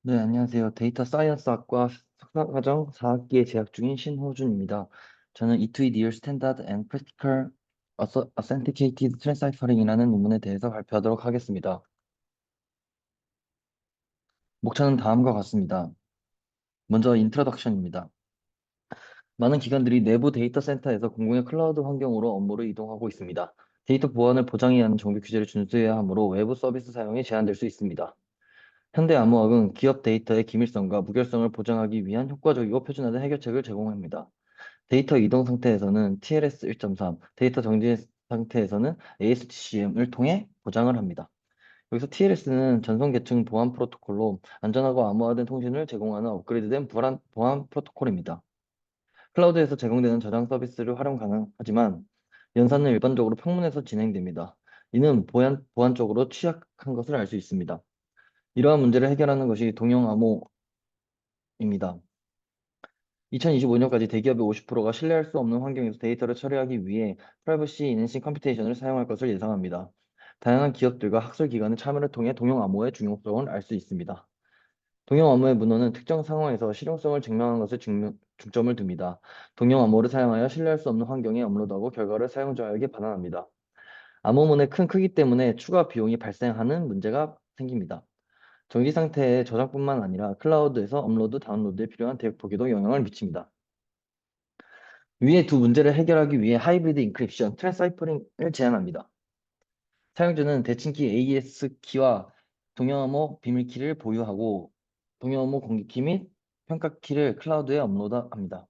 네, 안녕하세요. 데이터 사이언스학과 석사과정 4학기에 재학 중인 신호준입니다. 저는 E2E Near Standard and Practical Authenticated Transphoring이라는 논문에 대해서 발표하도록 하겠습니다. 목차는 다음과 같습니다. 먼저 인트로덕션입니다. 많은 기관들이 내부 데이터 센터에서 공공의 클라우드 환경으로 업무를 이동하고 있습니다. 데이터 보안을 보장해야 하는 정규 규제를 준수해야 하므로 외부 서비스 사용이 제한될 수 있습니다. 현대암호학은 기업 데이터의 기밀성과 무결성을 보장하기 위한 효과적이고 표준화된 해결책을 제공합니다. 데이터 이동 상태에서는 TLS 1.3, 데이터 정지 상태에서는 ASTCM을 통해 보장을 합니다. 여기서 TLS는 전송 계층 보안 프로토콜로 안전하고 암호화된 통신을 제공하는 업그레이드된 보안 프로토콜입니다. 클라우드에서 제공되는 저장 서비스를 활용 가능하지만 연산은 일반적으로 평문에서 진행됩니다. 이는 보안적으로 취약한 것을 알 수 있습니다. 이러한 문제를 해결하는 것이 동형 암호입니다. 2025년까지 대기업의 50%가 신뢰할 수 없는 환경에서 데이터를 처리하기 위해 프라이버시 인핸싱 컴퓨테이션을 사용할 것을 예상합니다. 다양한 기업들과 학술기관의 참여를 통해 동형 암호의 중요성을 알 수 있습니다. 동형 암호의 문헌은 특정 상황에서 실용성을 증명하는 것에 중점을 둡니다. 동형 암호를 사용하여 신뢰할 수 없는 환경에 업로드하고 결과를 사용자에게 반환합니다. 암호문의 큰 크기 때문에 추가 비용이 발생하는 문제가 생깁니다. 정지 상태의 저장뿐만 아니라 클라우드에서 업로드, 다운로드에 필요한 대역폭에도 영향을 미칩니다. 위의 두 문제를 해결하기 위해 하이브리드 인크립션, 트랜사이퍼링을 제안합니다. 사용자는 대칭키 AES 키와 동영암호 비밀키를 보유하고 동영암호 공개키 및 평가키를 클라우드에 업로드합니다.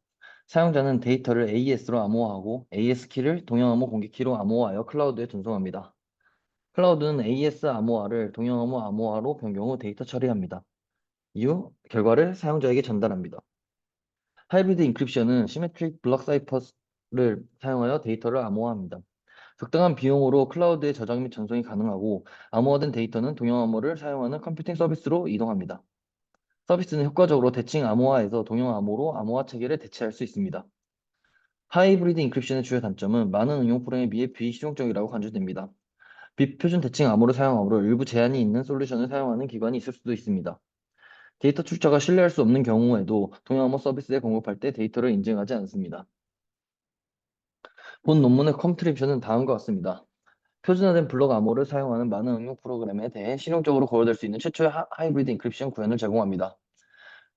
사용자는 데이터를 AES로 암호화하고 AES 키를 동영암호 공개키로 암호화하여 클라우드에 전송합니다. 클라우드는 AES 암호화를 동영암호 암호화로 변경 후 데이터 처리합니다. 이후 결과를 사용자에게 전달합니다. 하이브리드 인크립션은 시메트릭 블록 사이퍼를 사용하여 데이터를 암호화합니다. 적당한 비용으로 클라우드에 저장 및 전송이 가능하고 암호화된 데이터는 동형 암호를 사용하는 컴퓨팅 서비스로 이동합니다. 서비스는 효과적으로 대칭 암호화에서 동형 암호로 암호화 체계를 대체할 수 있습니다. 하이브리드 인크립션의 주요 단점은 많은 응용 프로그램에 비해 비실용적이라고 간주됩니다. 비표준 대칭 암호를 사용하므로 일부 제한이 있는 솔루션을 사용하는 기관이 있을 수도 있습니다. 데이터 출처가 신뢰할 수 없는 경우에도 동양암호 서비스에 공급할 때 데이터를 인증하지 않습니다. 본 논문의 컨트리뷰션은 다음과 같습니다. 표준화된 블록 암호를 사용하는 많은 응용 프로그램에 대해 실용적으로 거론될 수 있는 최초의 하이브리드 인크립션 구현을 제공합니다.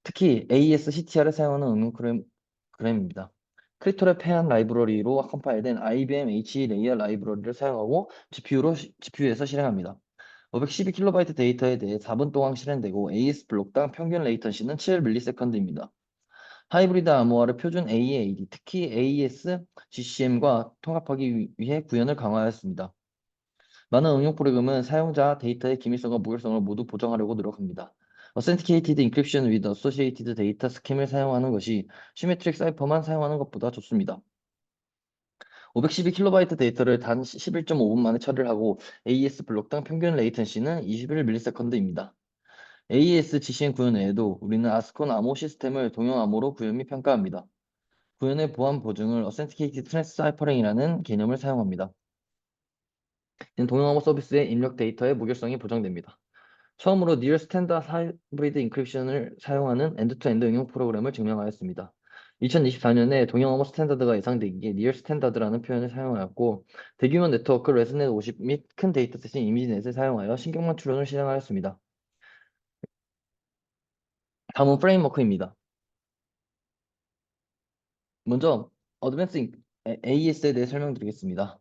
특히 AES-CTR을 사용하는 응용 프로그램입니다. 크리토랩 패한 라이브러리로 컴파일된 IBM H 레이어 라이브러리를 사용하고 GPU에서 실행합니다. 512KB 데이터에 대해 4분 동안 실행되고 AES 블록당 평균 레이턴시는 7ms입니다. 하이브리드 암호화를 표준 AEAD, 특히 AES GCM과 통합하기 위해 구현을 강화하였습니다. 많은 응용 프로그램은 사용자 데이터의 기밀성과 무결성을 모두 보장하려고 노력합니다. Authenticated Encryption with Associated Data 스킴을 사용하는 것이 시메트릭 사이퍼만 사용하는 것보다 좋습니다. 512KB 데이터를 단 11.5분 만에 처리를 하고 AES 블록당 평균 레이턴시는 21ms입니다. AES GCM 구현 외에도 우리는 아스콘 암호 시스템을 동형 암호로 구현 및 평가합니다. 구현의 보안 보증을 Authenticated Transphoring이라는 개념을 사용합니다. 이는 동영암호 서비스의 입력 데이터의 무결성이 보장됩니다. 처음으로 Near Standard Hybrid Encryption을 사용하는 엔드-투-엔드 응용 프로그램을 증명하였습니다. 2024년에 동영암호 스탠다드가 예상되기에 Near Standard라는 표현을 사용하였고 대규모 네트워크 레스넷 50 및 큰 데이터셋인 이미지넷을 사용하여 신경망 추론을 실행하였습니다. 다음은 프레임워크입니다. 먼저 어드밴스 AES에 대해 설명드리겠습니다.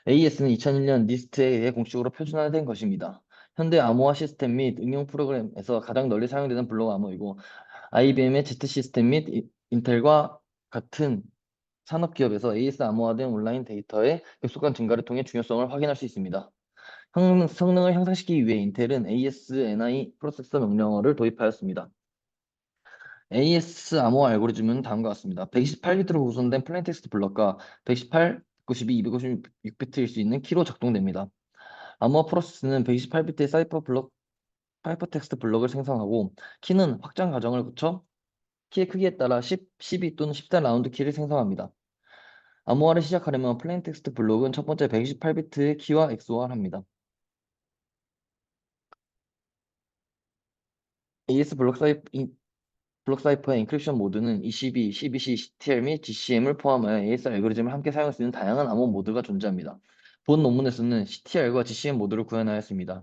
AES는 2001년 니스트에 의해 공식으로 표준화된 것입니다. 현대 암호화 시스템 및 응용 프로그램에서 가장 널리 사용되는 블록 암호이고 IBM의 Z 시스템 및 인텔과 같은 산업 기업에서 AES 암호화된 온라인 데이터의 급속한 증가를 통해 중요성을 확인할 수 있습니다. 성능을 향상시키기 위해 인텔은 AES-NI 프로세서 명령어를 도입하였습니다. AES 암호화 알고리즘은 다음과 같습니다. 128비트로 구성된 플레인텍스트 블럭과 128, 92, 256비트일 수 있는 키로 작동됩니다. 암호화 프로세스는 128비트의 사이퍼텍스트 블럭을 생성하고 키는 확장 과정을 거쳐 키의 크기에 따라 10, 12 또는 10단 라운드 키를 생성합니다. 암호화를 시작하려면 플레인텍스트 블록은 첫 번째 128비트의 키와 XOR 합니다. AES 블록 사이퍼의 인크립션 모드는 ECB, CBC, CTL 및 GCM을 포함하여 AES 알고리즘을 함께 사용할 수 있는 다양한 암호 모드가 존재합니다. 본 논문에서는 CTL과 GCM 모드를 구현하였습니다.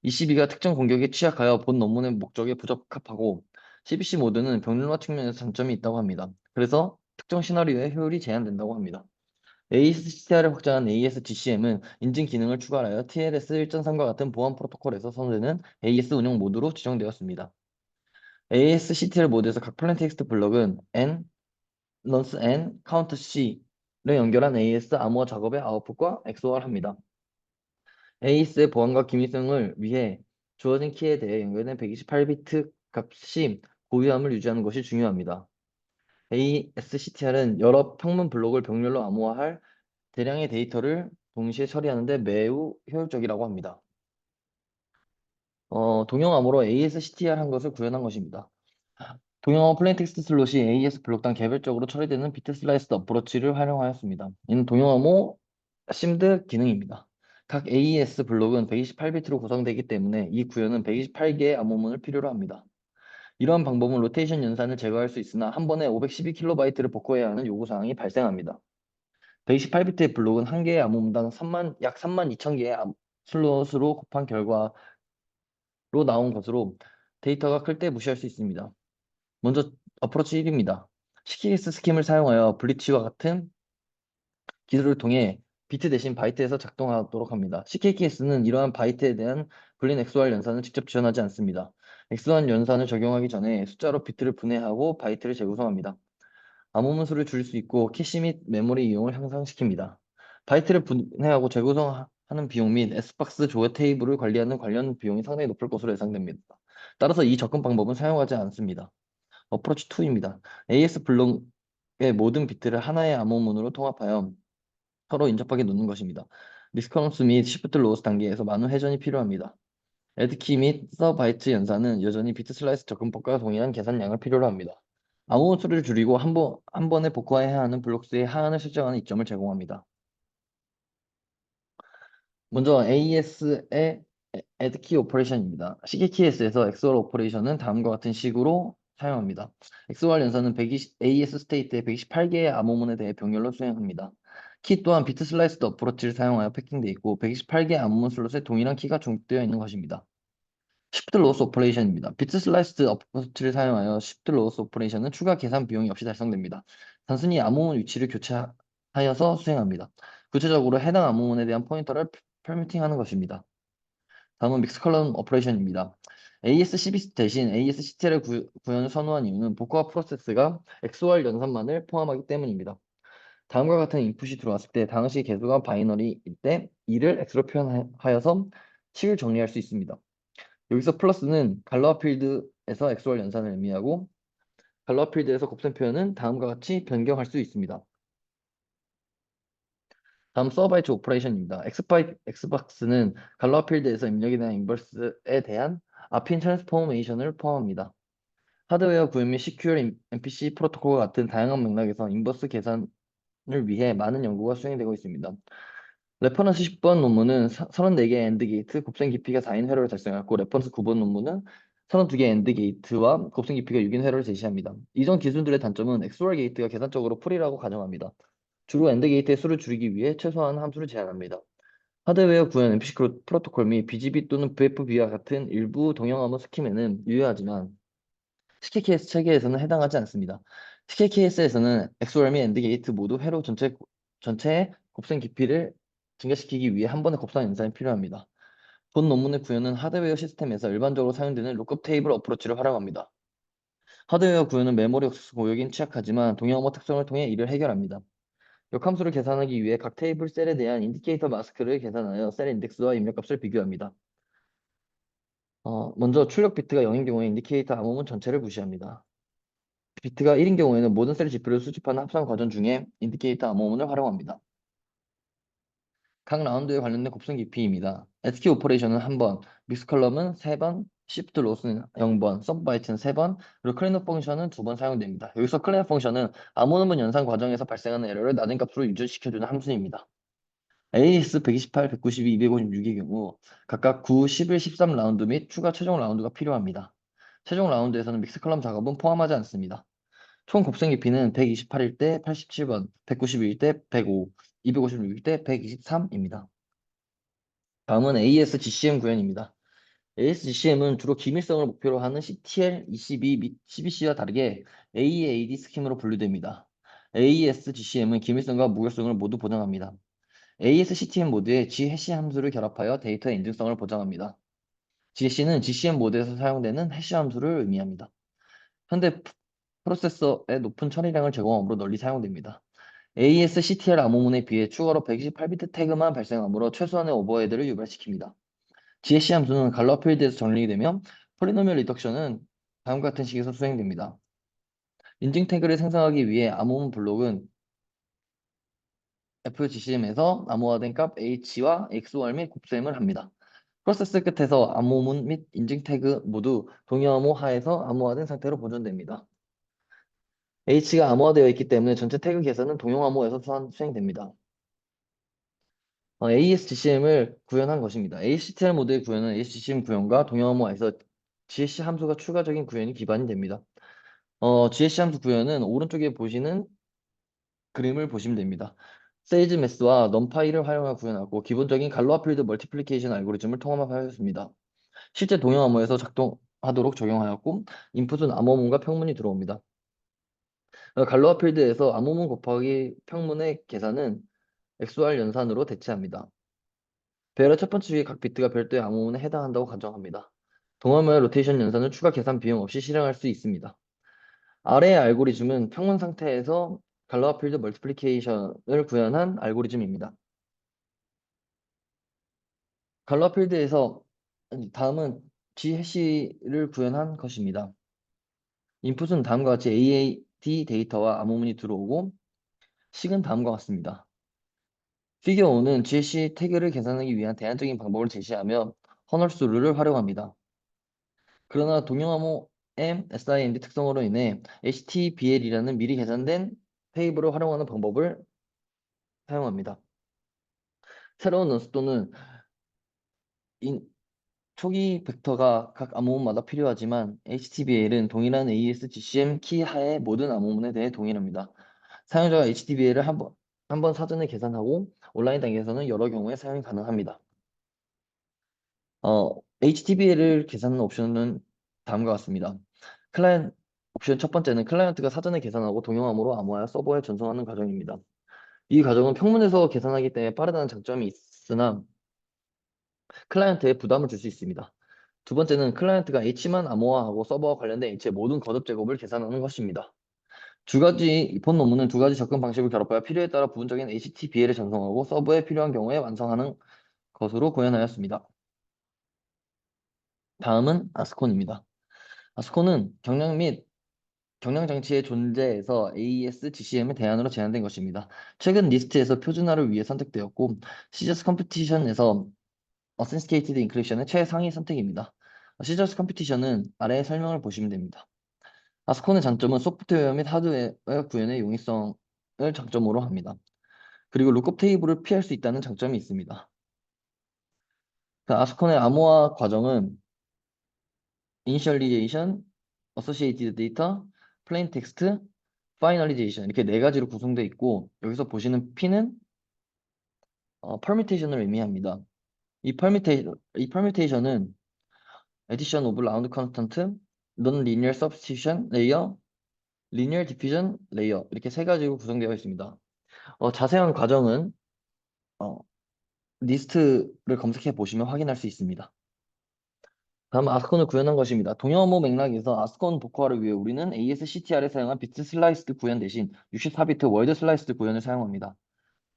ECB가 특정 공격에 취약하여 본 논문의 목적에 부적합하고 CBC 모드는 병렬화 측면에서 장점이 있다고 합니다. 그래서 특정 시나리오의 효율이 제한된다고 합니다. AES CTR을 확장한 AES GCM은 인증 기능을 추가하여 TLS 1.3과 같은 보안 프로토콜에서 선호되는 AES 운영 모드로 지정되었습니다. AES CTL 모드에서 각 플레인 텍스트 블럭은 N, 런스 N, 카운트 C를 연결한 AES 암호화 작업의 아웃풋과 XOR합니다. AES의 보안과 기밀성을 위해 주어진 키에 대해 연결된 128비트 값이 고유함을 유지하는 것이 중요합니다. ASCTR은 여러 평문 블록을 병렬로 암호화할 대량의 데이터를 동시에 처리하는 데 매우 효율적이라고 합니다. 동형 암호로 ASCTR 한 것을 구현한 것입니다. 동형암호 플레인텍스트 슬롯이 AES 블록당 개별적으로 처리되는 비트 슬라이스 어프로치를 활용하였습니다. 이는 동형암호 심드 기능입니다. 각 AES 블록은 128비트로 구성되기 때문에 이 구현은 128개의 암호문을 필요로 합니다. 이러한 방법은 로테이션 연산을 제거할 수 있으나 한 번에 512kB를 복구해야 하는 요구사항이 발생합니다. 128비트의 블록은 한 개의 암호문당 약 32,000개의 슬롯으로 곱한 결과로 나온 것으로 데이터가 클 때 무시할 수 있습니다. 먼저 어프로치 1입니다. CKS 스킴을 사용하여 블리치와 같은 기술을 통해 비트 대신 바이트에서 작동하도록 합니다. CKS는 이러한 바이트에 대한 불린 XOR 연산을 직접 지원하지 않습니다. XOR 연산을 적용하기 전에 숫자로 비트를 분해하고 바이트를 재구성합니다. 암호문 수를 줄일 수 있고 캐시 및 메모리 이용을 향상시킵니다. 바이트를 분해하고 재구성하는 비용 및 S박스 조회 테이블을 관리하는 관련 비용이 상당히 높을 것으로 예상됩니다. 따라서 이 접근 방법은 사용하지 않습니다. 어프로치 2입니다. AS 블록의 모든 비트를 하나의 암호문으로 통합하여 서로 인접하게 놓는 것입니다. 리스커런스 및 시프트 로스 단계에서 많은 회전이 필요합니다. 애드키 및 서 바이트 연산은 여전히 비트 슬라이스 접근법과 동일한 계산량을 필요로 합니다. 암호문 수를 줄이고 한 번에 복구해야 하는 블록 수의 하한을 설정하는 이점을 제공합니다. 먼저 AES의 addKey 오퍼레이션입니다. CKKS에서 XOR 오퍼레이션은 다음과 같은 식으로 사용합니다. XOR 연산은 AES 스테이트의 128개의 암호문에 대해 병렬로 수행합니다. 키 또한 비트 슬라이스드 어프로치를 사용하여 패킹되어 있고 128개의 암호문 슬롯에 동일한 키가 중복되어 있는 것입니다. 시프트 로스 오퍼레이션입니다. 비트 슬라이스드 어프로치를 사용하여 시프트 로스 오퍼레이션은 추가 계산 비용이 없이 달성됩니다. 단순히 암호문 위치를 교체하여서 수행합니다. 구체적으로 해당 암호문에 대한 포인터를 퍼미팅하는 것입니다. 다음은 믹스 컬럼 오퍼레이션입니다. ASCB 대신 ASCTL을 구현을 선호한 이유는 복구와 프로세스가 XOR 연산만을 포함하기 때문입니다. 다음과 같은 인풋이 들어왔을 때 당시 개수가 바이너리일 때 이를 X로 표현하여서 식을 정리할 수 있습니다. 여기서 플러스는 갈로아 필드에서 XOR 연산을 의미하고 갈로아 필드에서 곱셈 표현은 다음과 같이 변경할 수 있습니다. 다음 서바이트 오퍼레이션입니다. X박스는 갈로아 필드에서 입력에 대한 인버스에 대한 아핀 트랜스포메이션을 포함합니다. 하드웨어 구현 및 시큐어 MPC 프로토콜과 같은 다양한 맥락에서 인버스 계산을 위해 많은 연구가 수행되고 있습니다. 레퍼런스 10번 논문은 34개의 엔드 게이트, 곱셈 깊이가 4인 회로를 달성하였고 레퍼런스 9번 논문은 32개의 엔드 게이트와 곱셈 깊이가 6인 회로를 제시합니다. 이전 기술들의 단점은 XOR 게이트가 계산적으로 풀이라고 가정합니다. 주로 엔드 게이트의 수를 줄이기 위해 최소한 함수를 제한합니다. 하드웨어 구현 MPC 프로토콜 및 BGB 또는 VFB와 같은 일부 동형암호 스킴에는 유효하지만 CKKS 체계에서는 해당하지 않습니다. CKKS에서는 XOR 및 AND 게이트 모두 회로 전체의 곱셈 깊이를 증가시키기 위해 한 번의 곱셈 연산이 필요합니다. 본 논문의 구현은 하드웨어 시스템에서 일반적으로 사용되는 룩업 테이블 어프로치를 활용합니다. 하드웨어 구현은 메모리 액세스 고역인 취약하지만 동형암호 특성을 통해 이를 해결합니다. 역함수를 계산하기 위해 각 테이블 셀에 대한 인디케이터 마스크를 계산하여 셀 인덱스와 입력값을 비교합니다. 먼저 출력 비트가 0인 경우에 인디케이터 암호문 전체를 무시합니다. 비트가 1인 경우에는 모든 셀 지표를 수집하는 합산 과정 중에 인디케이터 암호문을 활용합니다. 각 라운드에 관련된 곱셈 깊이입니다. SQ 오퍼레이션은 1번, 믹스 컬럼은 3번, 시프트 로스는 0번, 서브 바이트는 3번, 그리고 클린업 펑션은 2번 사용됩니다. 여기서 클린업 펑션은 암호문 연산 과정에서 발생하는 에러를 낮은 값으로 유지시켜주는 함수입니다. AS 128, 192, 256의 경우 각각 9, 11, 13라운드 및 추가 최종 라운드가 필요합니다. 최종 라운드에서는 믹스 컬럼 작업은 포함하지 않습니다. 총 곱셈 깊이는 128일 때 87번, 192일 때 105, 256일 때 123입니다. 다음은 ASGCM 구현입니다. ASGCM은 주로 기밀성을 목표로 하는 CTL, ECB 및 CBC와 다르게 AAD 스킴으로 분류됩니다. ASGCM은 기밀성과 무결성을 모두 보장합니다. ASCTM 모드에 G해시 함수를 결합하여 데이터의 인증성을 보장합니다. G해시는 GCM 모드에서 사용되는 해시 함수를 의미합니다. 현대 프로세서의 높은 처리량을 제공하므로 널리 사용됩니다. ASCTL 암호문에 비해 추가로 128비트 태그만 발생하므로 최소한의 오버헤드를 유발시킵니다. GHC 함수는 갈러 필드에서 정리되며 폴리노미얼 리덕션은 다음과 같은 식에서 수행됩니다. 인증 태그를 생성하기 위해 암호문 블록은 FGCM에서 암호화된 값 H와 XOR 및 곱셈을 합니다. 프로세스 끝에서 암호문 및 인증 태그 모두 동의암호 하에서 암호화된 상태로 보존됩니다. H가 암호화되어 있기 때문에 전체 태그 계산은 동용암호에서 수행됩니다. ASGCM을 구현한 것입니다. ACTR 모드의 구현은 ASGCM 구현과 동영암호에서 GSC 함수가 추가적인 구현이 기반이 됩니다. GSC 함수 구현은 오른쪽에 보시는 그림을 보시면 됩니다. 세이지 매스와 넘파이를 활용해 구현하고 기본적인 갈로아 필드 멀티플리케이션 알고리즘을 통합하였습니다. 실제 동영암호에서 작동하도록 적용하였고 인풋은 암호문과 평문이 들어옵니다. 갈로아 필드에서 암호문 곱하기 평문의 계산은 XOR 연산으로 대체합니다. 배열의 첫 번째 주의 각 비트가 별도의 암호문에 해당한다고 가정합니다. 동화모의 로테이션 연산을 추가 계산 비용 없이 실행할 수 있습니다. 아래의 알고리즘은 평문 상태에서 갈로아 필드 멀티플리케이션을 구현한 알고리즘입니다. 갈로아 필드에서 다음은 G해시를 구현한 것입니다. 인풋은 다음과 같이 AAD 데이터와 암호문이 들어오고 식은 다음과 같습니다. 피겨 5는 GHC 태그를 계산하기 위한 대안적인 방법을 제시하며 허널스 룰을 활용합니다. 그러나 동영암호 M, SIMD 특성으로 인해 HTBL이라는 미리 계산된 테이블을 활용하는 방법을 사용합니다. 새로운 논스 또는 초기 벡터가 각 암호문마다 필요하지만 HTBL은 동일한 ASGCM 키 하의 모든 암호문에 대해 동일합니다. 사용자가 HTBL을 한번 사전에 계산하고 온라인 단계에서는 여러 경우에 사용이 가능합니다. HTBL을 계산하는 옵션은 다음과 같습니다. 클라이언트 옵션 첫 번째는 클라이언트가 사전에 계산하고 동영암으로 암호하여 서버에 전송하는 과정입니다. 이 과정은 평문에서 계산하기 때문에 빠르다는 장점이 있으나 클라이언트에 부담을 줄 수 있습니다. 두 번째는 클라이언트가 H만 암호화하고 서버와 관련된 H의 모든 거듭 제곱을 계산하는 것입니다. 본 논문은 두 가지 접근 방식을 결합하여 필요에 따라 부분적인 HTBL을 전송하고 서버에 필요한 경우에 완성하는 것으로 구현하였습니다. 다음은 아스콘입니다. 아스콘은 경량 장치의 존재에서 AES-GCM의 대안으로 제안된 것입니다. 최근 리스트에서 표준화를 위해 선택되었고 시저스 컴퓨티션에서 Authenticated Encryption의 최상위 선택입니다. 시저스 컴퓨티션은 아래의 설명을 보시면 됩니다. 아스콘의 장점은 소프트웨어 및 하드웨어 구현의 용이성을 장점으로 합니다. 그리고 룩업 테이블을 피할 수 있다는 장점이 있습니다. 아스콘의 암호화 과정은 Initialization, Associated Data, Plain Text, Finalization 이렇게 네 가지로 구성되어 있고 여기서 보시는 P는 permutation을 의미합니다. 이 permutation은 addition of round constant, non-linear substitution layer, linear diffusion layer 이렇게 세 가지로 구성되어 있습니다. 자세한 과정은 어, 리스트를 검색해 보시면 확인할 수 있습니다. 다음 아스콘을 구현한 것입니다. 동영암호 맥락에서 아스콘 복화를 위해 우리는 ASCTR에 사용한 비트 슬라이스드 구현 대신 64비트 월드 슬라이스드 구현을 사용합니다.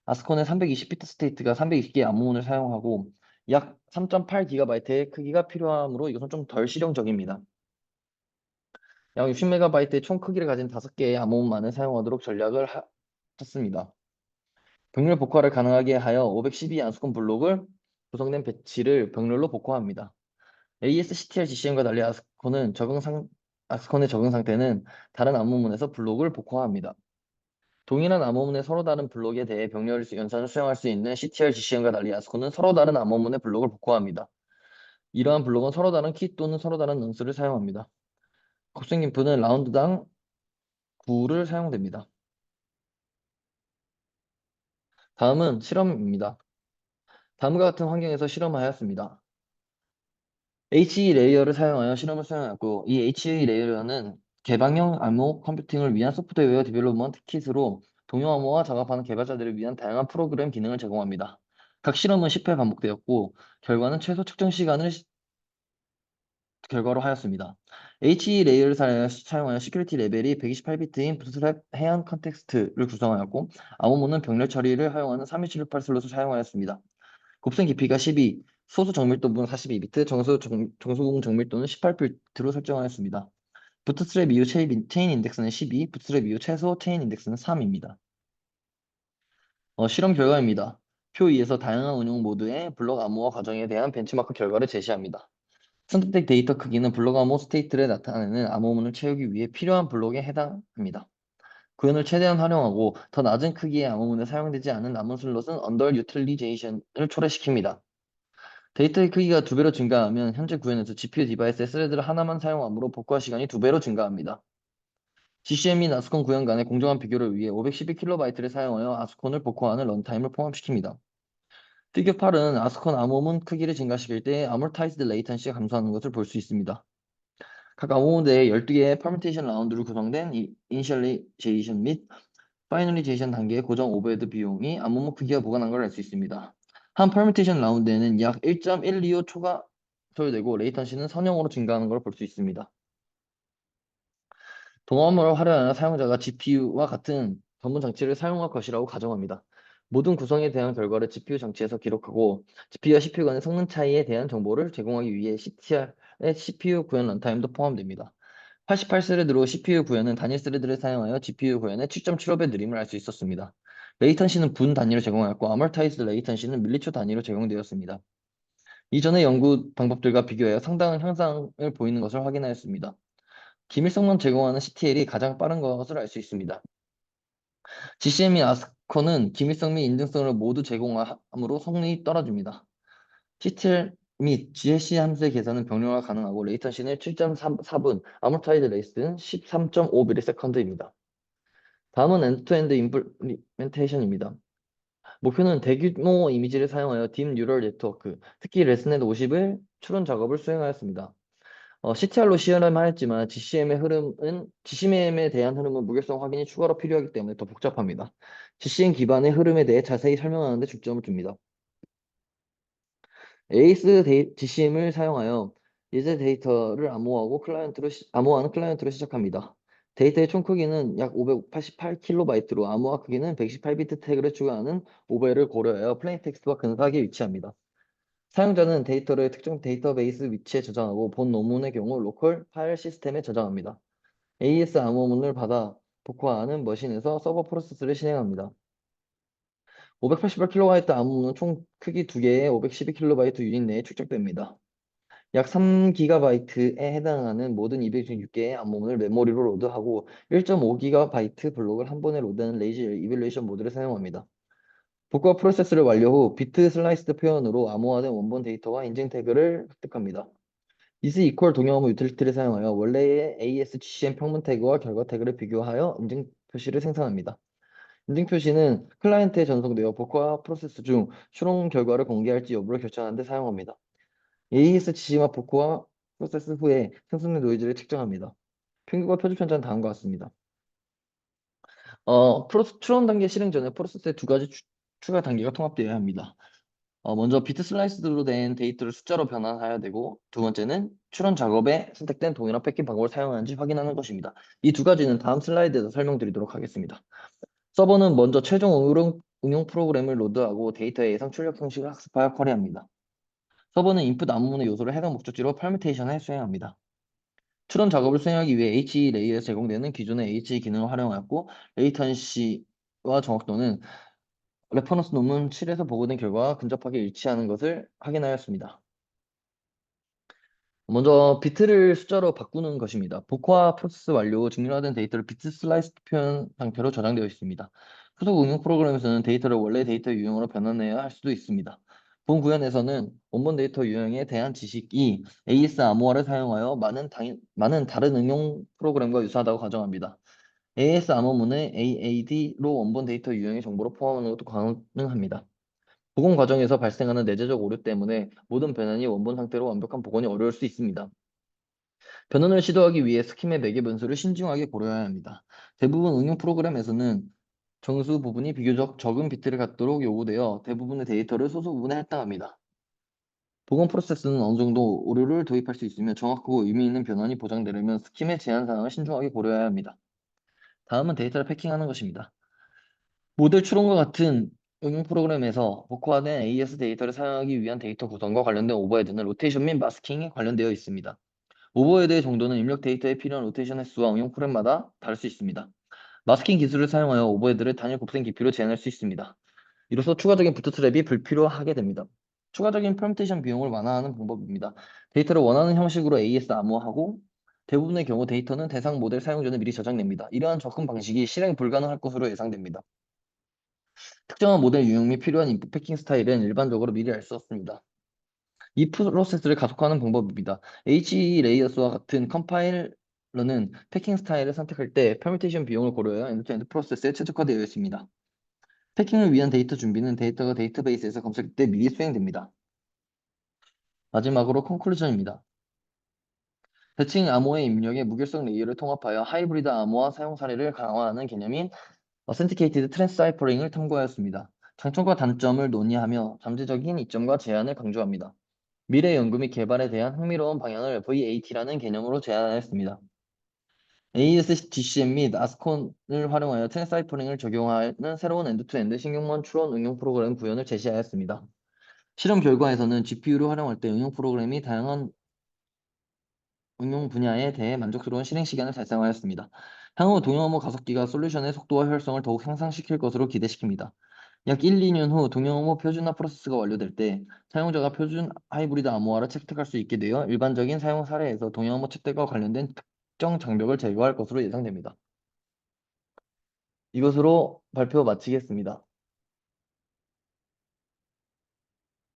아스콘의 320비트 스테이트가 320개의 암호문을 사용하고 약 3.8GB의 크기가 필요하므로 이것은 좀 덜 실용적입니다. 약 60MB의 총 크기를 가진 5개의 암호문만을 사용하도록 전략을 쳤습니다. 병렬 복화를 가능하게 하여 512 아스콘 블록을 구성된 배치를 병렬로 복화합니다. ASCTR GCM과 달리 아스콘의 적응 상태는 다른 암호문에서 블록을 복화합니다. 동일한 암호문의 서로 다른 블록에 대해 병렬 연산을 수행할 수 있는 CTR GCM과 달리 아스콘은 서로 다른 암호문의 블록을 복화합니다. 이러한 블록은 서로 다른 키 또는 서로 다른 능수를 사용합니다. 곱셈 인풋은 라운드당 9를 사용됩니다. 다음은 실험입니다. 다음과 같은 환경에서 실험하였습니다. HE 레이어를 사용하여 실험을 수행하였고, 이 HE 레이어는 개방형 암호 컴퓨팅을 위한 소프트웨어 디벨롭먼트 킷으로 동용 암호와 작업하는 개발자들을 위한 다양한 프로그램 기능을 제공합니다. 각 실험은 10회 반복되었고, 결과는 최소 측정 시간을 결과로 하였습니다. HE 레이어를 사용하여 시큐리티 레벨이 128비트인 부트스트랩 해안 컨텍스트를 구성하였고, 암호문은 병렬 처리를 허용하는 3178 슬롯을 사용하였습니다. 곱셈 깊이가 12, 소수 정밀도분 42비트, 정수공 정밀도는 18비트로 설정하였습니다. 부트스트랩 이후 체인 인덱스는 12, 부트스트랩 이후 최소 체인 인덱스는 3입니다. 실험 결과입니다. 표 2에서 다양한 운용 모드의 블록 암호화 과정에 대한 벤치마크 결과를 제시합니다. 선택된 데이터 크기는 블록 암호 스테이트를 나타내는 암호문을 채우기 위해 필요한 블록에 해당합니다. 구현을 최대한 활용하고 더 낮은 크기의 암호문에 사용되지 않은 남은 슬롯은 언더 유틸리제이션을 초래시킵니다. 데이터의 크기가 2배로 증가하면 현재 구현에서 GPU 디바이스의 스레드를 하나만 사용하므로 복구화 시간이 2배로 증가합니다. GCM 및 아스콘 구현 간의 공정한 비교를 위해 512KB 를 사용하여 아스콘을 복구하는 런타임을 포함시킵니다. 피겨 8은 아스콘 암호문 크기를 증가시킬 때 아모타이즈드 레이턴시가 감소하는 것을 볼 수 있습니다. 각 암호문 내에 12개의 퍼뮤테이션 라운드로 구성된 이니셜리제이션 및 파이널리제이션 단계의 고정 오버헤드 비용이 암호문 크기가 무관한 걸 알 수 있습니다. 한 퍼뮤테이션 라운드에는 약 1.125초가 소요되고 레이턴시는 선형으로 증가하는 걸 볼 수 있습니다. 동화물을 활용하여 사용자가 GPU와 같은 전문 장치를 사용할 것이라고 가정합니다. 모든 구성에 대한 결과를 GPU 장치에서 기록하고 GPU와 CPU 간의 성능 차이에 대한 정보를 제공하기 위해 CTR의 CPU 구현 런타임도 포함됩니다. 88스레드로 CPU 구현은 단일 스레드를 사용하여 GPU 구현의 7.75배 느림을 알 수 있었습니다. 레이턴시는 분 단위로 제공하였고 아머타이즈드 레이턴시는 밀리초 단위로 제공되었습니다. 이전의 연구 방법들과 비교하여 상당한 향상을 보이는 것을 확인하였습니다. 기밀성만 제공하는 CTL이 가장 빠른 것을 알 수 있습니다. GCM 및 아스콘은 기밀성 및 인증성을 모두 제공함으로 성능이 떨어집니다. CTL 및 GSC 함수의 계산은 병렬화 가능하고 레이턴시는 7.4분, 아모타이드 레이스는 13.5ms입니다. 다음은 엔드투엔드 임플리멘테이션입니다. 목표는 대규모 이미지를 사용하여 딥 뉴럴 네트워크, 특히 레스넷 50을 추론 작업을 수행하였습니다. CTR로 실험하였지만 GCM에 대한 흐름은 무결성 확인이 추가로 필요하기 때문에 더 복잡합니다. GCM 기반의 흐름에 대해 자세히 설명하는 데 중점을 둡니다. GCM을 사용하여 예제 데이터를 암호화하는 클라이언트로 시작합니다. 데이터의 총 크기는 약 588KB로 암호화 크기는 118비트 태그를 추가하는 오버헤를 고려하여 플레인 텍스트와 근사하게 위치합니다. 사용자는 데이터를 특정 데이터베이스 위치에 저장하고 본 논문의 경우 로컬 파일 시스템에 저장합니다. AES 암호문을 받아 복구하는 머신에서 서버 프로세스를 실행합니다. 588KB 암호문은 총 크기 2개의 512KB 유닛 내에 축적됩니다. 약 3GB에 해당하는 모든 216개의 암호문을 메모리로 로드하고 1.5GB 블록을 한 번에 로드하는 레이지 이밸루에이션 모드를 사용합니다. 복구화 프로세스를 완료 후 비트 슬라이스드 표현으로 암호화된 원본 데이터와 인증 태그를 획득합니다. is equal 동형암호 유틸리티를 사용하여 원래의 ASGCM 평문 태그와 결과 태그를 비교하여 인증 표시를 생성합니다. 인증 표시는 클라이언트에 전송되어 복구화 프로세스 중 추론 결과를 공개할지 여부를 결정하는 데 사용합니다. ASGC와 복구화 프로세스 후에 생성된 노이즈를 측정합니다. 평균과 표준 편차는 다음과 같습니다. 추론 단계 실행 전에 프로세스의 두 가지 추가 단계가 통합되어야 합니다. 먼저 비트 슬라이스로 된 데이터를 숫자로 변환해야 되고 두 번째는 추론 작업에 선택된 동일한 패킷 방법을 사용하는지 확인하는 것입니다. 이 두 가지는 다음 슬라이드에서 설명드리도록 하겠습니다. 서버는 먼저 최종 응용 프로그램을 로드하고 데이터의 예상 출력 형식을 학습하여 쿼리합니다. 서버는 인풋 암호문의 요소를 해당 목적지로 퍼뮤테이션을 수행합니다. 추론 작업을 수행하기 위해 HE 레이어에서 제공되는 기존의 HE 기능을 활용하였고 레이턴시와 정확도는 레퍼런스 논문 7에서 보고된 결과와 근접하게 일치하는 것을 확인하였습니다. 먼저 비트를 숫자로 바꾸는 것입니다. 복화 프로세스 완료 후 증명화된 데이터를 비트 슬라이스 표현 상태로 저장되어 있습니다. 후속 응용 프로그램에서는 데이터를 원래 데이터 유형으로 변환해야 할 수도 있습니다. 본 구현에서는 원본 데이터 유형에 대한 지식이 AS 암호화를 사용하여 많은 다른 응용 프로그램과 유사하다고 가정합니다. AS 암호문의 AAD로 원본 데이터 유형의 정보를 포함하는 것도 가능합니다. 복원 과정에서 발생하는 내재적 오류 때문에 모든 변환이 원본 상태로 완벽한 복원이 어려울 수 있습니다. 변환을 시도하기 위해 스킴의 매개 변수를 신중하게 고려해야 합니다. 대부분 응용 프로그램에서는 정수 부분이 비교적 적은 비트를 갖도록 요구되어 대부분의 데이터를 소수 부분에 할당합니다. 복원 프로세스는 어느 정도 오류를 도입할 수 있으며 정확하고 의미 있는 변환이 보장되려면 스킴의 제한 사항을 신중하게 고려해야 합니다. 다음은 데이터를 패킹하는 것입니다. 모델 추론과 같은 응용 프로그램에서 복호화된 AES 데이터를 사용하기 위한 데이터 구성과 관련된 오버헤드는 로테이션 및 마스킹에 관련되어 있습니다. 오버헤드의 정도는 입력 데이터에 필요한 로테이션 횟수와 응용 프로그램마다 다를 수 있습니다. 마스킹 기술을 사용하여 오버헤드를 단일 곱셈 깊이로 제한할 수 있습니다. 이로써 추가적인 부트트랩이 불필요하게 됩니다. 추가적인 퍼뮤테이션 비용을 완화하는 방법입니다. 데이터를 원하는 형식으로 AES 암호화하고 대부분의 경우 데이터는 대상 모델 사용 전에 미리 저장됩니다. 이러한 접근 방식이 실행 불가능할 것으로 예상됩니다. 특정한 모델 유형 및 필요한 인풋 패킹 스타일은 일반적으로 미리 알 수 없습니다. 이 프로세스를 가속화하는 방법입니다. HE레이어스와 같은 컴파일러는 패킹 스타일을 선택할 때 퍼뮤테이션 비용을 고려하여 엔드-투-엔드 프로세스에 최적화되어 있습니다. 패킹을 위한 데이터 준비는 데이터가 데이터베이스에서 검색할 때 미리 수행됩니다. 마지막으로 컨클루전입니다. 대칭 암호의 입력에 무결성 레이어를 통합하여 하이브리드 암호화 사용 사례를 강화하는 개념인 어센티케이티드 트랜스사이퍼링을 탐구하였습니다. 장점과 단점을 논의하며 잠재적인 이점과 제한을 강조합니다. 미래 연구 및 개발에 대한 흥미로운 방향을 VAT라는 개념으로 제안하였습니다. AES-GCM 및 아스콘을 활용하여 트랜스사이퍼링을 적용하는 새로운 엔드-투-엔드 신경망 추론 응용 프로그램 구현을 제시하였습니다. 실험 결과에서는 GPU를 활용할 때 응용 프로그램이 다양한 응용 분야에 대해 만족스러운 실행 시간을 달성하였습니다. 향후 동영암호 가속기가 솔루션의 속도와 효율성을 더욱 향상시킬 것으로 기대시킵니다. 약 1, 2년 후 동영암호 표준화 프로세스가 완료될 때 사용자가 표준 하이브리드 암호화를 채택할 수 있게 되어 일반적인 사용 사례에서 동영암호 채택과 관련된 특정 장벽을 제거할 것으로 예상됩니다. 이것으로 발표 마치겠습니다.